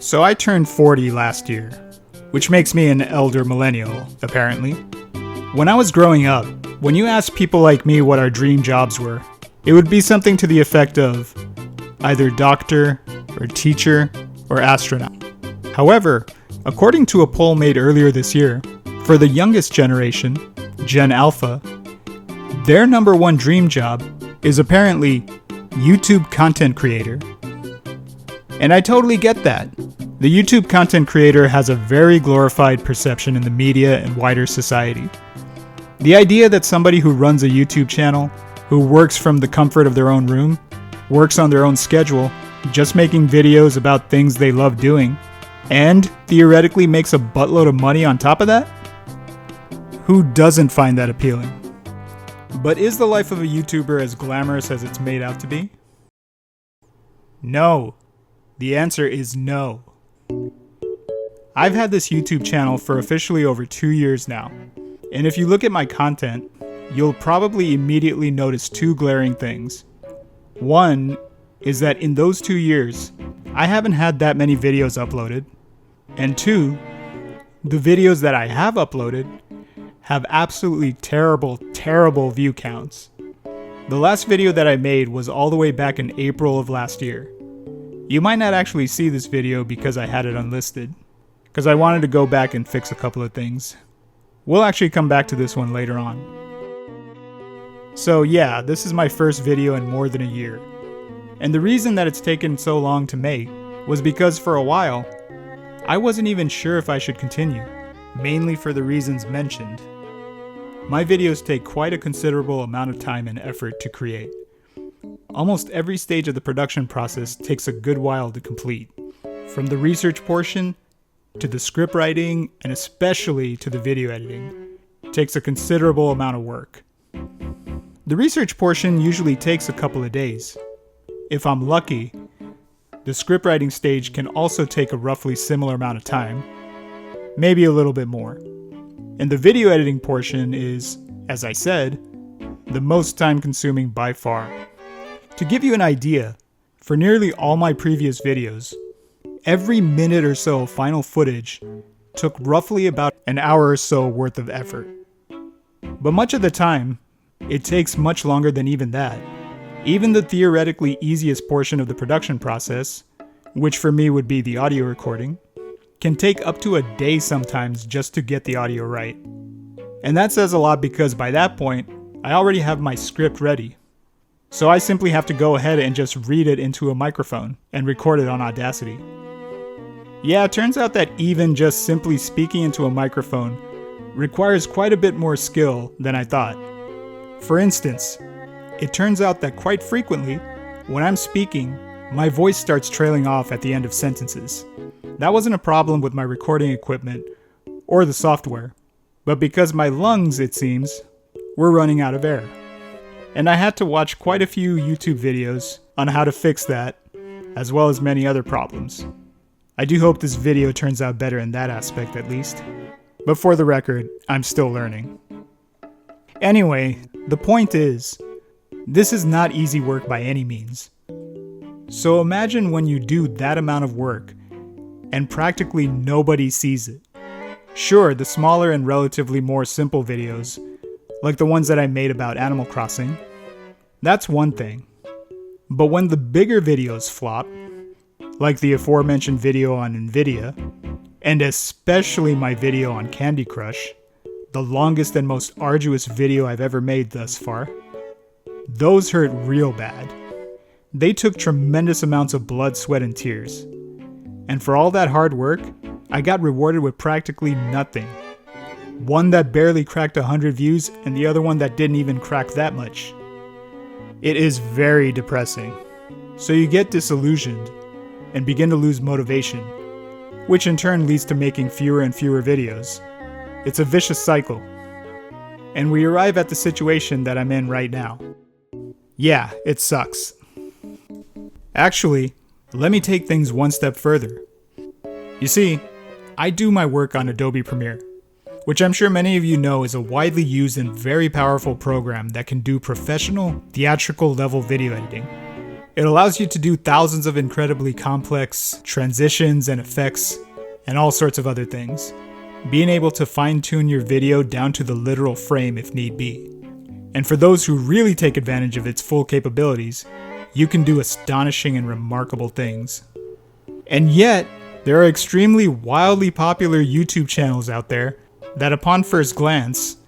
So I turned 40 last year, which makes me an elder millennial, apparently. When I was growing up, when you asked people like me what our dream jobs were, it would be something to the effect of either doctor, or teacher, or astronaut. However, according to a poll made earlier this year, for the youngest generation, Gen Alpha, their number one dream job is apparently YouTube content creator. And I totally get that. The YouTube content creator has a very glorified perception in the media and wider society. The idea that somebody who runs a YouTube channel, who works from the comfort of their own room, works on their own schedule, just making videos about things they love doing, and theoretically makes a buttload of money on top of that? Who doesn't find that appealing? But is the life of a YouTuber as glamorous as it's made out to be? No. The answer is no. I've had this YouTube channel for officially over 2 years now, and if you look at my content, you'll probably immediately notice two glaring things. One is that in those 2 years, I haven't had that many videos uploaded, and two, the videos that I have uploaded have absolutely terrible view counts. The last video that I made was all the way back in April of last year. You might not actually see this video because I had it unlisted, because I wanted to go back and fix a couple of things. We'll actually come back to this one later on. So yeah, this is my first video in more than a year. And the reason that it's taken so long to make was because for a while, I wasn't even sure if I should continue, mainly for the reasons mentioned. My videos take quite a considerable amount of time and effort to create. Almost every stage of the production process takes a good while to complete, from the research portion to the script writing and especially to the video editing. It takes a considerable amount of work. The research portion usually takes a couple of days. If I'm lucky, the script writing stage can also take a roughly similar amount of time, maybe a little bit more. And the video editing portion is, as I said, the most time consuming by far. To give you an idea, for nearly all my previous videos, every minute or so of final footage took roughly about an hour or so worth of effort. But much of the time, it takes much longer than even that. Even the theoretically easiest portion of the production process, which for me would be the audio recording, can take up to a day sometimes just to get the audio right. And that says a lot because by that point, I already have my script ready. So I simply have to go ahead and just read it into a microphone and record it on Audacity. Yeah, it turns out that even just simply speaking into a microphone requires quite a bit more skill than I thought. For instance, it turns out that quite frequently, when I'm speaking, my voice starts trailing off at the end of sentences. That wasn't a problem with my recording equipment or the software, but because my lungs, it seems, were running out of air. And I had to watch quite a few YouTube videos on how to fix that, as well as many other problems. I do hope this video turns out better in that aspect at least. But for the record, I'm still learning. Anyway, the point is, this is not easy work by any means. So imagine when you do that amount of work and practically nobody sees it. Sure, the smaller and relatively more simple videos, like the ones that I made about Animal Crossing, that's one thing. But when the bigger videos flop, like the aforementioned video on Nvidia, and especially my video on Candy Crush, the longest and most arduous video I've ever made thus far, those hurt real bad. They took tremendous amounts of blood, sweat, and tears. And for all that hard work, I got rewarded with practically nothing. One that barely cracked 100 views and the other one that didn't even crack that much. It is very depressing. So you get disillusioned and begin to lose motivation, which in turn leads to making fewer and fewer videos. It's a vicious cycle. And we arrive at the situation that I'm in right now. Yeah, it sucks. Actually, let me take things one step further. You see, I do my work on Adobe Premiere, which I'm sure many of you know is a widely used and very powerful program that can do professional, theatrical level video editing. It allows you to do thousands of incredibly complex transitions and effects and all sorts of other things, being able to fine-tune your video down to the literal frame if need be. And for those who really take advantage of its full capabilities, you can do astonishing and remarkable things. And yet, there are extremely wildly popular YouTube channels out there that upon first glance,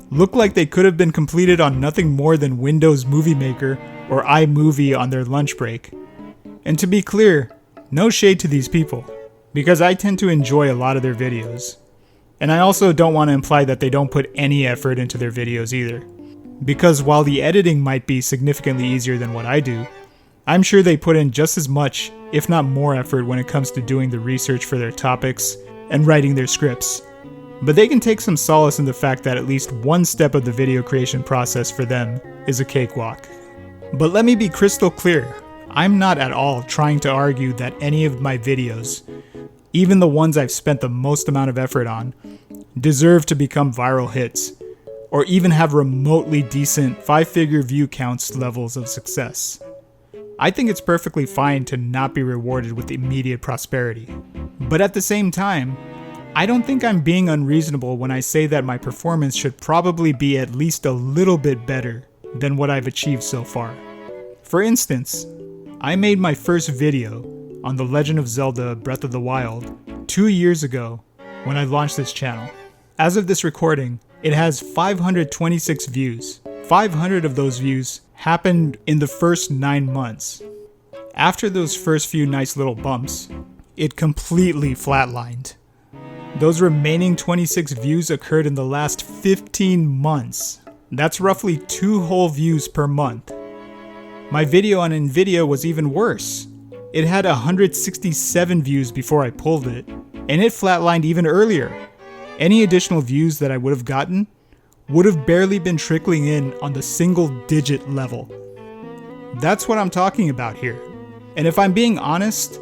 look like they could have been completed on nothing more than Windows Movie Maker or iMovie on their lunch break. And to be clear, no shade to these people, because I tend to enjoy a lot of their videos. And I also don't want to imply that they don't put any effort into their videos either. Because while the editing might be significantly easier than what I do, I'm sure they put in just as much, if not more effort when it comes to doing the research for their topics and writing their scripts. But they can take some solace in the fact that at least one step of the video creation process for them is a cakewalk. But let me be crystal clear, I'm not at all trying to argue that any of my videos, even the ones I've spent the most amount of effort on, deserve to become viral hits, or even have remotely decent 5-figure view counts levels of success. I think it's perfectly fine to not be rewarded with immediate prosperity. But at the same time, I don't think I'm being unreasonable when I say that my performance should probably be at least a little bit better than what I've achieved so far. For instance, I made my first video on The Legend of Zelda Breath of the Wild 2 years ago when I launched this channel. As of this recording, it has 526 views. 500 of those views happened in the first 9 months. After those first few nice little bumps, it completely flatlined. Those remaining 26 views occurred in the last 15 months. That's roughly 2 whole views per month. My video on NVIDIA was even worse. It had 167 views before I pulled it, and it flatlined even earlier. Any additional views that I would have gotten would have barely been trickling in on the single-digit level. That's what I'm talking about here. And if I'm being honest,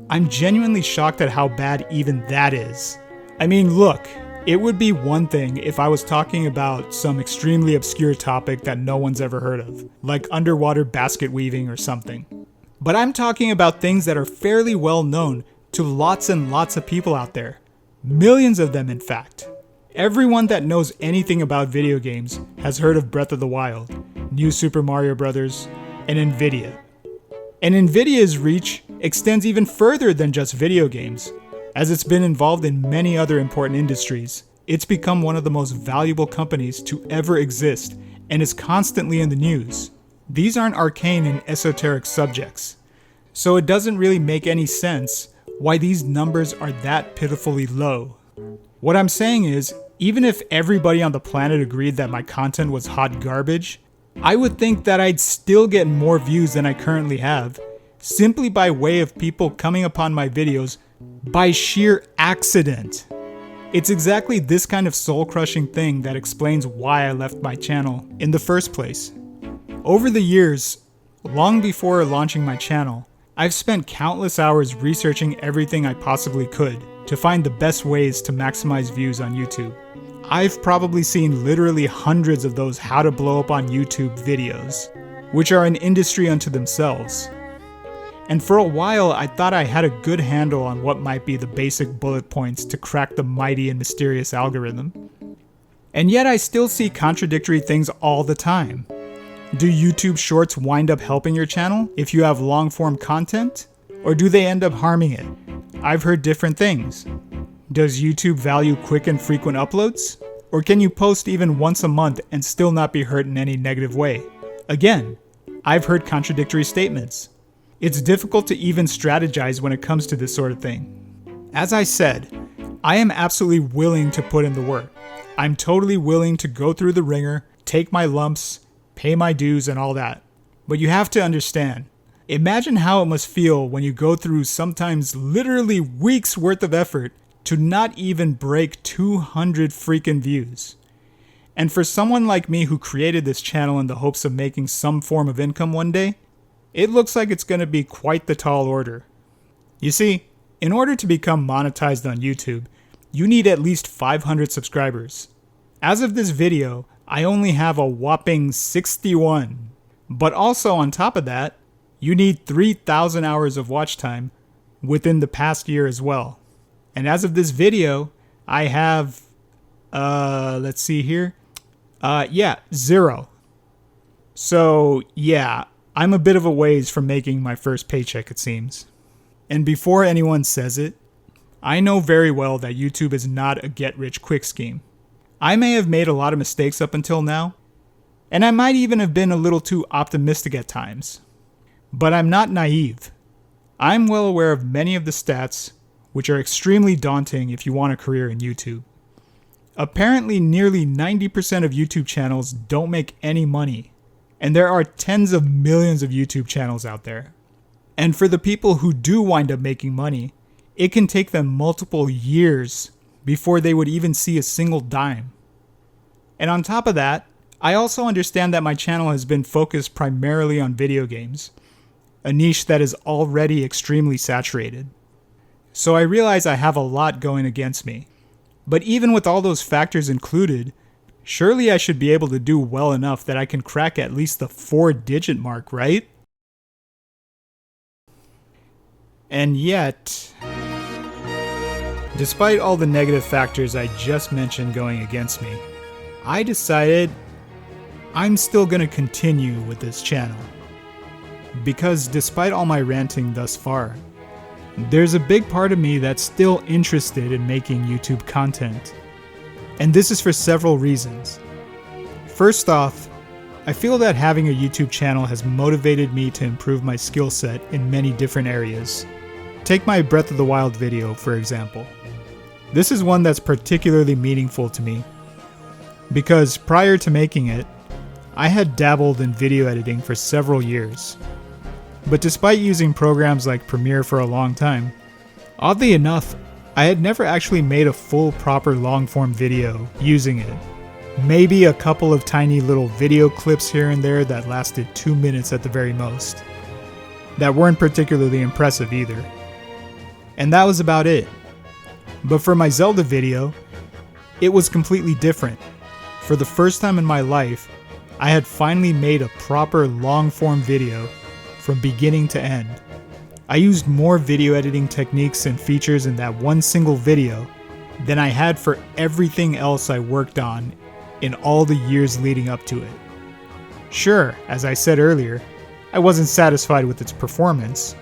I'm genuinely shocked at how bad even that is. I mean, look, it would be one thing if I was talking about some extremely obscure topic that no one's ever heard of, like underwater basket weaving or something. But I'm talking about things that are fairly well known to lots and lots of people out there. Millions of them, in fact. Everyone that knows anything about video games has heard of Breath of the Wild, New Super Mario Bros., and NVIDIA. And NVIDIA's reach extends even further than just video games. As it's been involved in many other important industries, it's become one of the most valuable companies to ever exist and is constantly in the news. These aren't arcane and esoteric subjects, so it doesn't really make any sense why these numbers are that pitifully low. What I'm saying is, even if everybody on the planet agreed that my content was hot garbage, I would think that I'd still get more views than I currently have, simply by way of people coming upon my videos by sheer accident. It's exactly this kind of soul-crushing thing that explains why I left my channel in the first place. Over the years, long before launching my channel, I've spent countless hours researching everything I possibly could to find the best ways to maximize views on YouTube. I've probably seen literally hundreds of those how to blow up on YouTube videos, which are an industry unto themselves. And for a while, I thought I had a good handle on what might be the basic bullet points to crack the mighty and mysterious algorithm. And yet I still see contradictory things all the time. Do YouTube Shorts wind up helping your channel if you have long-form content? Or do they end up harming it? I've heard different things. Does YouTube value quick and frequent uploads? Or can you post even once a month and still not be hurt in any negative way? Again, I've heard contradictory statements. It's difficult to even strategize when it comes to this sort of thing. As I said, I am absolutely willing to put in the work. I'm totally willing to go through the ringer, take my lumps, pay my dues and all that. But you have to understand, imagine how it must feel when you go through sometimes literally weeks worth of effort to not even break 200 freaking views. And for someone like me who created this channel in the hopes of making some form of income one day, it looks like it's going to be quite the tall order. You see, in order to become monetized on YouTube, you need at least 500 subscribers. As of this video, I only have a whopping 61. But also on top of that, you need 3,000 hours of watch time within the past year as well. And as of this video, I have, let's see here. 0. So yeah, I'm a bit of a ways from making my first paycheck, it seems. And before anyone says it, I know very well that YouTube is not a get-rich-quick scheme. I may have made a lot of mistakes up until now, and I might even have been a little too optimistic at times. But I'm not naive. I'm well aware of many of the stats, which are extremely daunting if you want a career in YouTube. Apparently, nearly 90% of YouTube channels don't make any money, and there are tens of millions of YouTube channels out there. And for the people who do wind up making money, it can take them multiple years before they would even see a single dime. And on top of that, I also understand that my channel has been focused primarily on video games, a niche that is already extremely saturated. So I realize I have a lot going against me. But even with all those factors included, surely I should be able to do well enough that I can crack at least the 4-digit mark, right? And yet, despite all the negative factors I just mentioned going against me, I decided I'm still going to continue with this channel. Because despite all my ranting thus far, there's a big part of me that's still interested in making YouTube content. And this is for several reasons. First off, I feel that having a YouTube channel has motivated me to improve my skill set in many different areas. Take my Breath of the Wild video, for example. This is one that's particularly meaningful to me, because prior to making it, I had dabbled in video editing for several years. But despite using programs like Premiere for a long time, oddly enough, I had never actually made a full proper long-form video using it. Maybe a couple of tiny little video clips here and there that lasted 2 minutes at the very most. That weren't particularly impressive either. And that was about it. But for my Zelda video, it was completely different. For the first time in my life, I had finally made a proper long-form video from beginning to end. I used more video editing techniques and features in that one single video than I had for everything else I worked on in all the years leading up to it. Sure, as I said earlier, I wasn't satisfied with its performance,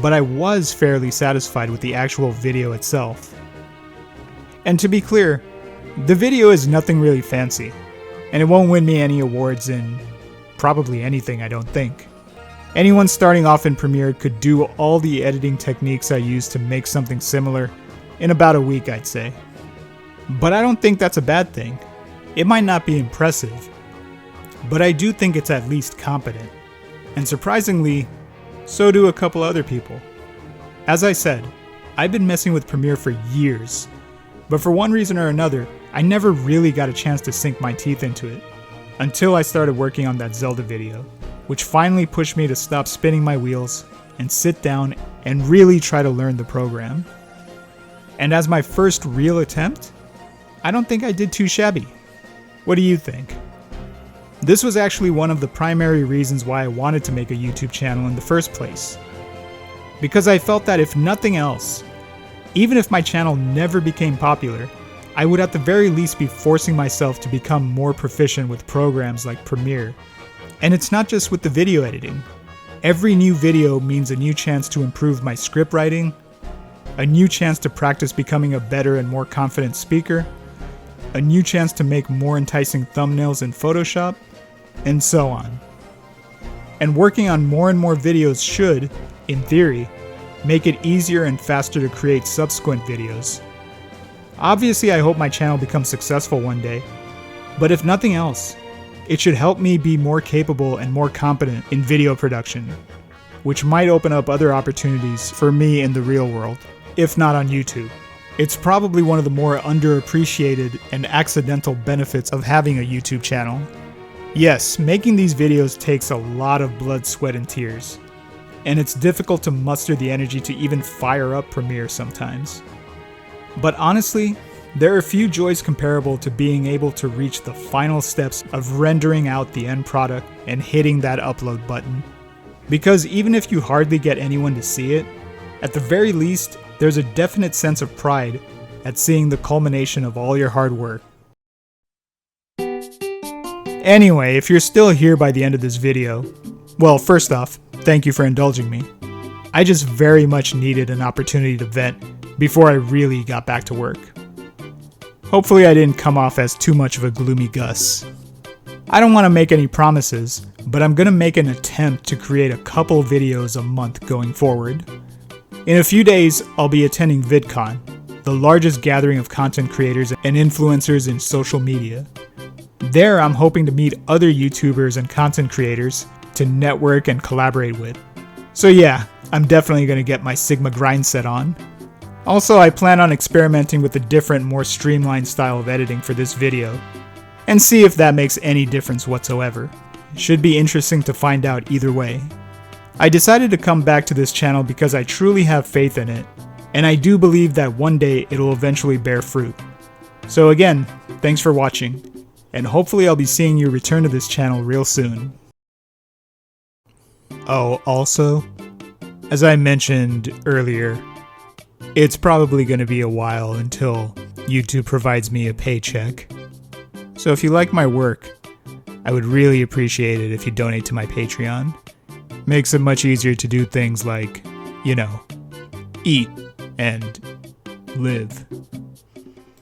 but I was fairly satisfied with the actual video itself. And to be clear, the video is nothing really fancy, and it won't win me any awards in probably anything, I don't think. Anyone starting off in Premiere could do all the editing techniques I used to make something similar in about a week, I'd say. But I don't think that's a bad thing. It might not be impressive, but I do think it's at least competent. And surprisingly, so do a couple other people. As I said, I've been messing with Premiere for years, but for one reason or another, I never really got a chance to sink my teeth into it, until I started working on that Zelda video, which finally pushed me to stop spinning my wheels and sit down and really try to learn the program. And as my first real attempt, I don't think I did too shabby. What do you think? This was actually one of the primary reasons why I wanted to make a YouTube channel in the first place. Because I felt that if nothing else, even if my channel never became popular, I would at the very least be forcing myself to become more proficient with programs like Premiere. And it's not just with the video editing. Every new video means a new chance to improve my script writing, a new chance to practice becoming a better and more confident speaker, a new chance to make more enticing thumbnails in Photoshop, and so on. And working on more and more videos should, in theory, make it easier and faster to create subsequent videos. Obviously, I hope my channel becomes successful one day, but if nothing else, it should help me be more capable and more competent in video production, which might open up other opportunities for me in the real world, if not on YouTube. It's probably one of the more underappreciated and accidental benefits of having a YouTube channel. Yes, making these videos takes a lot of blood, sweat, and tears, and it's difficult to muster the energy to even fire up Premiere sometimes. But honestly, there are few joys comparable to being able to reach the final steps of rendering out the end product and hitting that upload button. Because even if you hardly get anyone to see it, at the very least, there's a definite sense of pride at seeing the culmination of all your hard work. Anyway, if you're still here by the end of this video, well, first off, thank you for indulging me. I just very much needed an opportunity to vent before I really got back to work. Hopefully I didn't come off as too much of a gloomy Gus. I don't want to make any promises, but I'm going to make an attempt to create a couple videos a month going forward. In a few days, I'll be attending VidCon, the largest gathering of content creators and influencers in social media. There, I'm hoping to meet other YouTubers and content creators to network and collaborate with. So yeah, I'm definitely going to get my Sigma grind set on. Also, I plan on experimenting with a different, more streamlined style of editing for this video, and see if that makes any difference whatsoever. Should be interesting to find out either way. I decided to come back to this channel because I truly have faith in it, and I do believe that one day it'll eventually bear fruit. So again, thanks for watching, and hopefully I'll be seeing you return to this channel real soon. Oh, also, as I mentioned earlier, it's probably going to be a while until YouTube provides me a paycheck. So if you like my work, I would really appreciate it if you donate to my Patreon. Makes it much easier to do things like, eat and live.